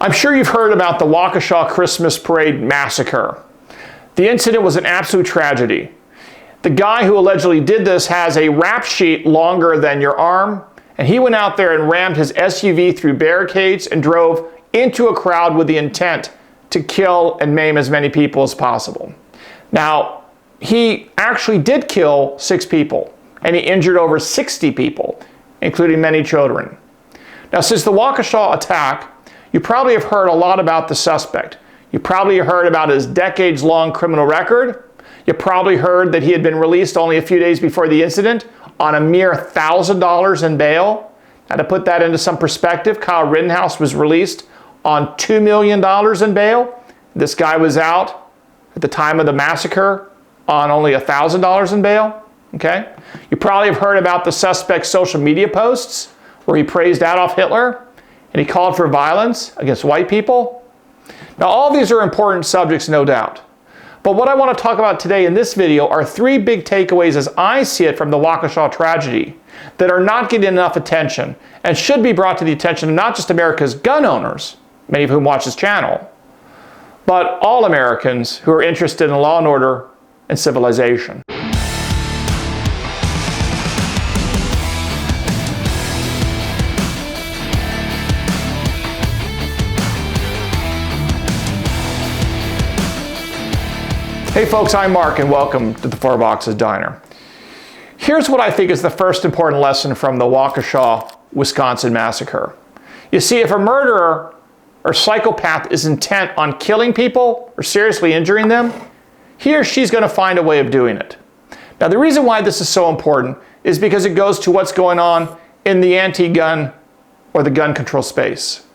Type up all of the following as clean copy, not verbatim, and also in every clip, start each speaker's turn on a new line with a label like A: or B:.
A: I'm sure you've heard about the Waukesha Christmas Parade massacre. The incident was an absolute tragedy. The guy who allegedly did this has a rap sheet longer than your arm, and he went out there and rammed his SUV through barricades and drove into a crowd with the intent to kill and maim as many people as possible. Now, he actually did kill 6 people, and he injured over 60 people, including many children. Now, since the Waukesha attack, you probably have heard a lot about the suspect. You probably heard about his decades-long criminal record. You probably heard that he had been released only a few days before the incident on a mere $1,000 in bail. Now, to put that into some perspective, Kyle Rittenhouse was released on $2 million in bail. This guy was out at the time of the massacre on only $1,000 in bail. Okay? You probably have heard about the suspect's social media posts where he praised Adolf Hitler and he called for violence against white people. Now, all these are important subjects, no doubt. But what I want to talk about today in this video are 3 big takeaways as I see it from the Waukesha tragedy that are not getting enough attention and should be brought to the attention of not just America's gun owners, many of whom watch this channel, but all Americans who are interested in law and order and civilization. Hey folks, I'm Mark and welcome to the Four Boxes Diner. Here's what I think is the first important lesson from the Waukesha, Wisconsin massacre. You see, if a murderer or psychopath is intent on killing people or seriously injuring them, he or she's going to find a way of doing it. Now, the reason why this is so important is because it goes to what's going on in the anti-gun or the gun control space.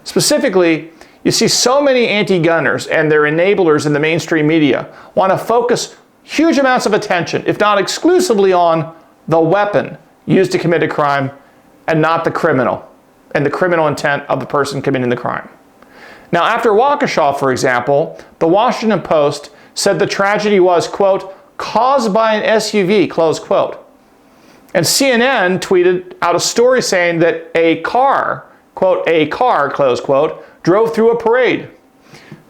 A: Specifically, you see so many anti-gunners and their enablers in the mainstream media want to focus huge amounts of attention, if not exclusively, on the weapon used to commit a crime and not the criminal and the criminal intent of the person committing the crime. Now, after Waukesha, for example, the Washington Post said the tragedy was, quote, caused by an SUV, close quote. And CNN tweeted out a story saying that a car, quote, a car, close quote, drove through a parade.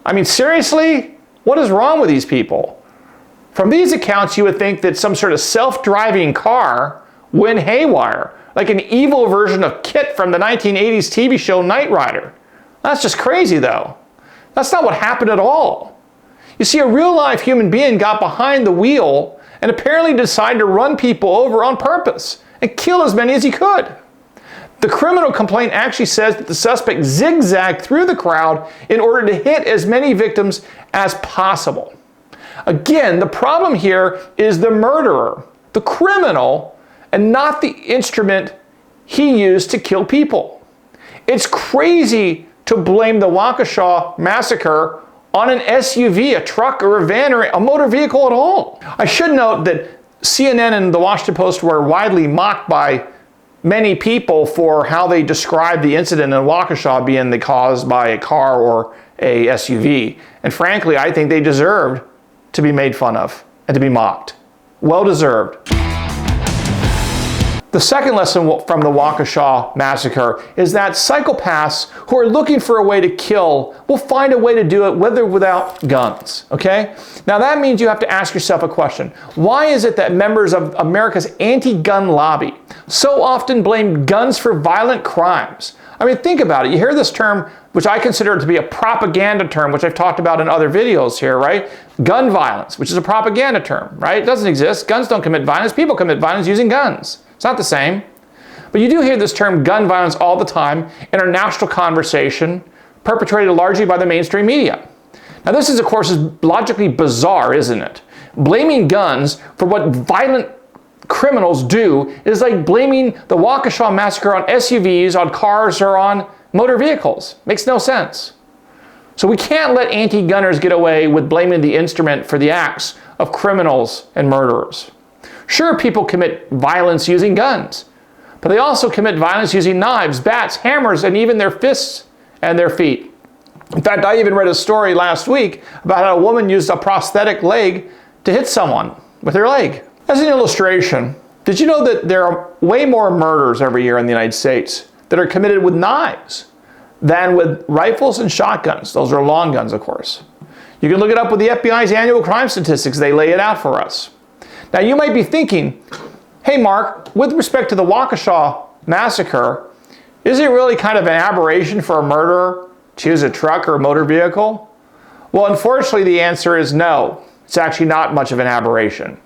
A: I mean, seriously? What is wrong with these people? From these accounts, you would think that some sort of self-driving car went haywire, like an evil version of Kit from the 1980s TV show Knight Rider. That's just crazy, though. That's not what happened at all. You see, a real-life human being got behind the wheel and apparently decided to run people over on purpose and kill as many as he could. The criminal complaint actually says that the suspect zigzagged through the crowd in order to hit as many victims as possible. Again, the problem here is the murderer, the criminal, and not the instrument he used to kill people. It's crazy to blame the Waukesha massacre on an SUV, a truck, or a van, or a motor vehicle at all. I should note that CNN and the Washington Post were widely mocked by many people for how they described the incident in Waukesha being caused by a car or a SUV. And frankly, I think they deserved to be made fun of and to be mocked. Well deserved. The second lesson from the Waukesha massacre is that psychopaths who are looking for a way to kill will find a way to do it with or without guns, okay? Now that means you have to ask yourself a question. Why is it that members of America's anti-gun lobby so often blame guns for violent crimes? I mean, think about it. You hear this term, which I consider to be a propaganda term, which I've talked about in other videos here, right? Gun violence, which is a propaganda term, right? It doesn't exist. Guns don't commit violence. People commit violence using guns. It's not the same. But you do hear this term gun violence all the time in our national conversation, perpetrated largely by the mainstream media. Now this is, of course, logically bizarre, isn't it? Blaming guns for what violent criminals do is like blaming the Waukesha massacre on SUVs, on cars, or on motor vehicles. Makes no sense. So we can't let anti-gunners get away with blaming the instrument for the acts of criminals and murderers. Sure, people commit violence using guns, but they also commit violence using knives, bats, hammers, and even their fists and their feet. In fact, I even read a story last week about how a woman used a prosthetic leg to hit someone with her leg. As an illustration, did you know that there are way more murders every year in the United States that are committed with knives than with rifles and shotguns. Those are long guns, of course. You can look it up with the FBI's annual crime statistics. They lay it out for us. Now, you might be thinking, hey, Mark, with respect to the Waukesha Massacre, is it really kind of an aberration for a murderer to use a truck or a motor vehicle? Well, unfortunately, the answer is no. It's actually not much of an aberration.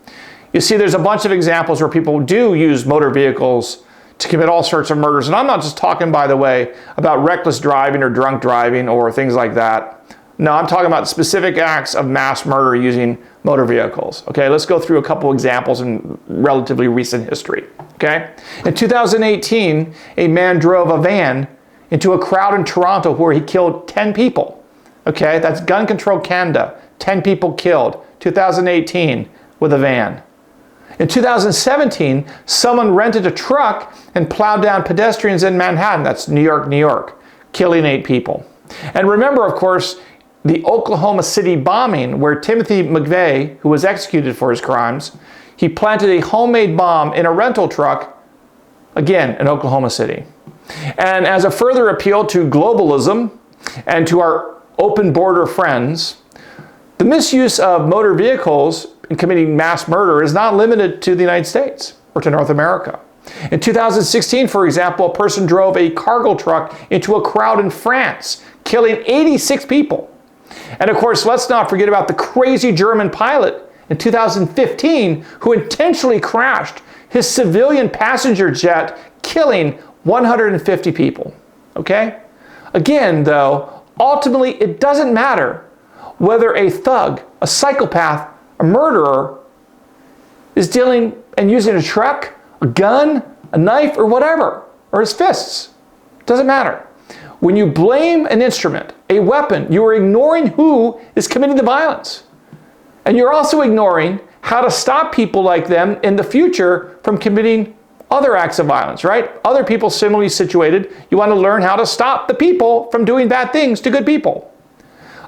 A: You see, there's a bunch of examples where people do use motor vehicles to commit all sorts of murders. And I'm not just talking, by the way, about reckless driving or drunk driving or things like that. No, I'm talking about specific acts of mass murder using motor vehicles. Okay, let's go through a couple examples in relatively recent history. Okay, in 2018, a man drove a van into a crowd in Toronto where he killed 10 people. Okay, that's Gun Control Canada. 10 people killed, 2018, with a van. In 2017, someone rented a truck and plowed down pedestrians in Manhattan. That's New York, New York, killing 8 people. And remember, of course, the Oklahoma City bombing, where Timothy McVeigh, who was executed for his crimes, he planted a homemade bomb in a rental truck, again, in Oklahoma City. And as a further appeal to globalism and to our open border friends, the misuse of motor vehicles in committing mass murder is not limited to the United States or to North America. In 2016, for example, a person drove a cargo truck into a crowd in France, killing 86 people. And of course, let's not forget about the crazy German pilot in 2015 who intentionally crashed his civilian passenger jet, killing 150 people. Okay? Again, though, ultimately, it doesn't matter whether a thug, a psychopath, a murderer is dealing and using a truck, a gun, a knife, or whatever, or his fists. It doesn't matter. When you blame an instrument, a weapon, you are ignoring who is committing the violence. And you're also ignoring how to stop people like them in the future from committing other acts of violence, right? Other people similarly situated, you want to learn how to stop the people from doing bad things to good people.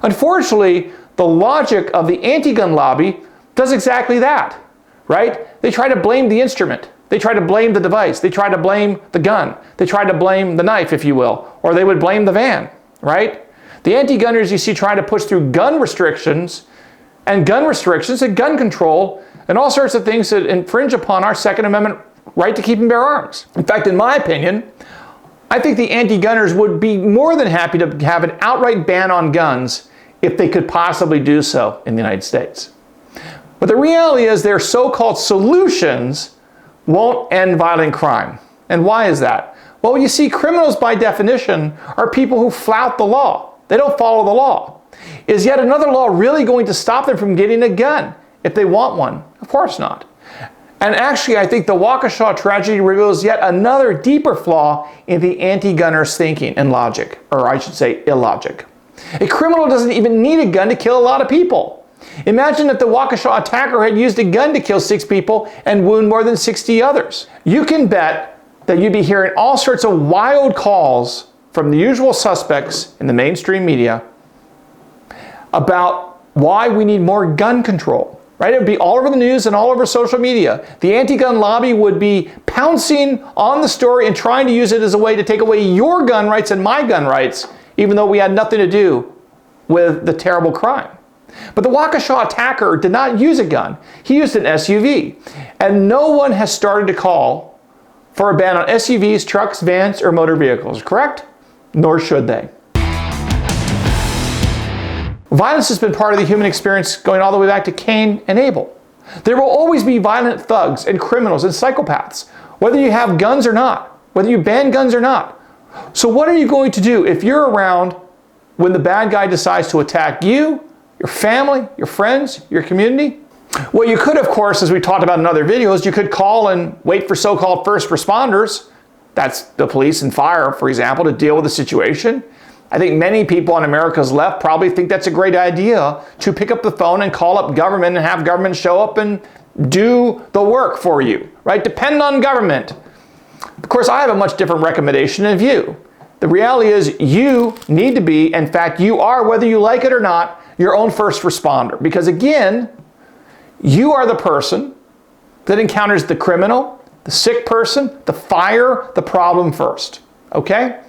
A: Unfortunately, the logic of the anti-gun lobby does exactly that, right? They try to blame the instrument. They try to blame the device. They try to blame the gun. They try to blame the knife, if you will, or they would blame the van, right? The anti-gunners you see trying to push through gun restrictions and gun control and all sorts of things that infringe upon our Second Amendment right to keep and bear arms. In fact, in my opinion, I think the anti-gunners would be more than happy to have an outright ban on guns if they could possibly do so in the United States. But the reality is their so-called solutions won't end violent crime. And why is that? Well, you see, criminals by definition are people who flout the law. They don't follow the law. Is yet another law really going to stop them from getting a gun if they want one? Of course not. And actually, I think the Waukesha tragedy reveals yet another deeper flaw in the anti-gunners' thinking and logic, or I should say illogic. A criminal doesn't even need a gun to kill a lot of people. Imagine if the Waukesha attacker had used a gun to kill 6 people and wound more than 60 others. You can bet that you'd be hearing all sorts of wild calls from the usual suspects in the mainstream media about why we need more gun control, right? It would be all over the news and all over social media. The anti-gun lobby would be pouncing on the story and trying to use it as a way to take away your gun rights and my gun rights, even though we had nothing to do with the terrible crime. But the Waukesha attacker did not use a gun. He used an SUV. And no one has started to call for a ban on SUVs, trucks, vans, or motor vehicles, correct? Nor should they. Violence has been part of the human experience going all the way back to Cain and Abel. There will always be violent thugs and criminals and psychopaths, whether you have guns or not, whether you ban guns or not. So what are you going to do if you're around when the bad guy decides to attack you, your family, your friends, your community? Well, you could, of course, as we talked about in other videos, you could call and wait for so-called first responders. That's the police and fire, for example, to deal with the situation. I think many people on America's left probably think that's a great idea to pick up the phone and call up government and have government show up and do the work for you, right? Depend on government. Of course, I have a much different recommendation and view. The reality is you need to be, in fact, you are, whether you like it or not, your own first responder. Because again, you are the person that encounters the criminal, the sick person, the fire, the problem first. Okay?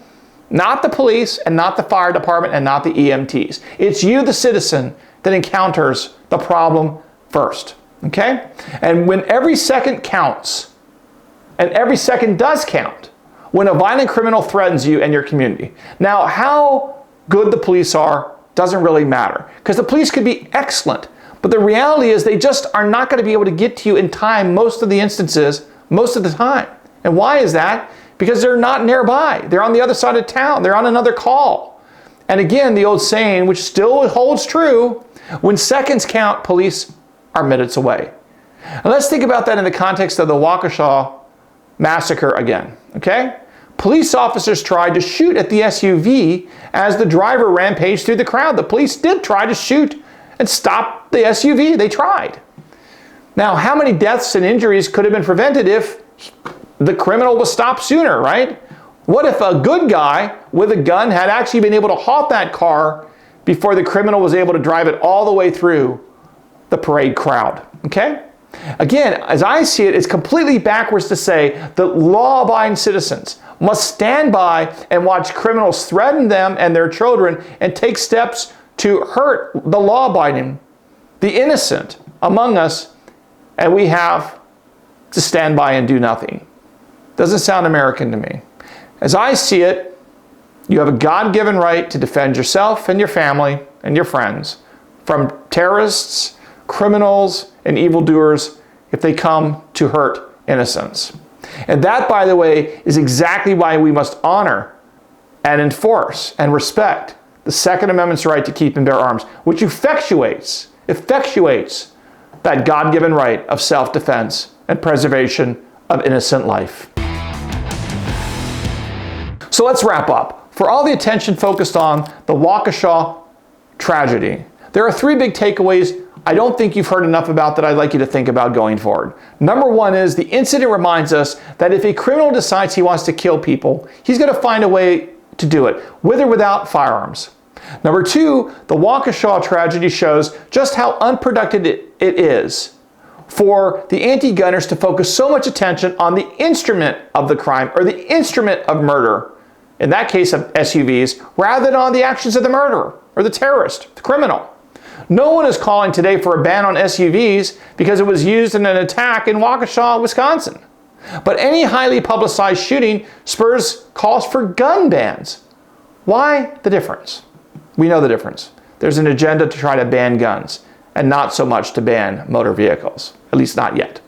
A: Not the police and not the fire department and not the EMTs. It's you, the citizen, that encounters the problem first, okay? And when every second counts, and every second does count, when a violent criminal threatens you and your community. Now, how good the police are doesn't really matter, because the police could be excellent, but the reality is they just are not going to be able to get to you in time most of the instances, most of the time. And why is that? Because they're not nearby. They're on the other side of town. They're on another call. And again, the old saying, which still holds true, when seconds count, police are minutes away. And let's think about that in the context of the Waukesha Massacre again, okay? Police officers tried to shoot at the SUV as the driver rampaged through the crowd. The police did try to shoot and stop the SUV. They tried. Now, how many deaths and injuries could have been prevented if the criminal was stopped sooner, right? What if a good guy with a gun had actually been able to halt that car before the criminal was able to drive it all the way through the parade crowd, okay? Again, as I see it, it's completely backwards to say that law-abiding citizens must stand by and watch criminals threaten them and their children and take steps to hurt the law-abiding, the innocent among us, and we have to stand by and do nothing. Doesn't sound American to me. As I see it, you have a God-given right to defend yourself and your family and your friends from terrorists, criminals, and evildoers if they come to hurt innocents. And that, by the way, is exactly why we must honor and enforce and respect the Second Amendment's right to keep and bear arms, which effectuates that God-given right of self-defense and preservation of innocent life. So let's wrap up. For all the attention focused on the Waukesha tragedy, there are three big takeaways I don't think you've heard enough about that I'd like you to think about going forward. Number one is the incident reminds us that if a criminal decides he wants to kill people, he's going to find a way to do it, with or without firearms. Number two, the Waukesha tragedy shows just how unproductive it is for the anti-gunners to focus so much attention on the instrument of the crime or the instrument of murder, in that case of SUVs, rather than on the actions of the murderer or the terrorist, the criminal. No one is calling today for a ban on SUVs because it was used in an attack in Waukesha, Wisconsin. But any highly publicized shooting spurs calls for gun bans. Why the difference? We know the difference. There's an agenda to try to ban guns and not so much to ban motor vehicles, at least not yet.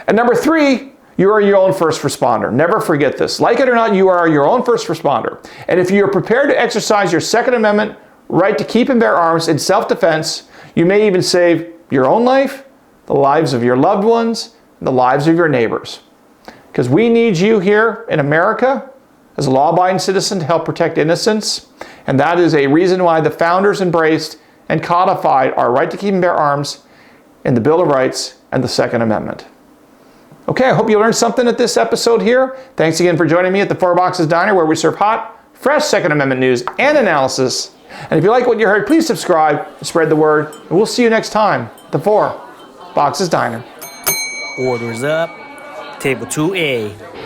A: And number three, you are your own first responder. Never forget this. Like it or not, you are your own first responder. And if you're prepared to exercise your Second Amendment right to keep and bear arms in self-defense, you may even save your own life, the lives of your loved ones, and the lives of your neighbors. Because we need you here in America as a law-abiding citizen to help protect innocents. And that is a reason why the founders embraced and codified our right to keep and bear arms in the Bill of Rights and the Second Amendment. Okay, I hope you learned something at this episode here. Thanks again for joining me at the Four Boxes Diner, where we serve hot, fresh Second Amendment news and analysis. And if you like what you heard, please subscribe, spread the word, and we'll see you next time at the Four Boxes Diner.
B: Orders up. Table 2A.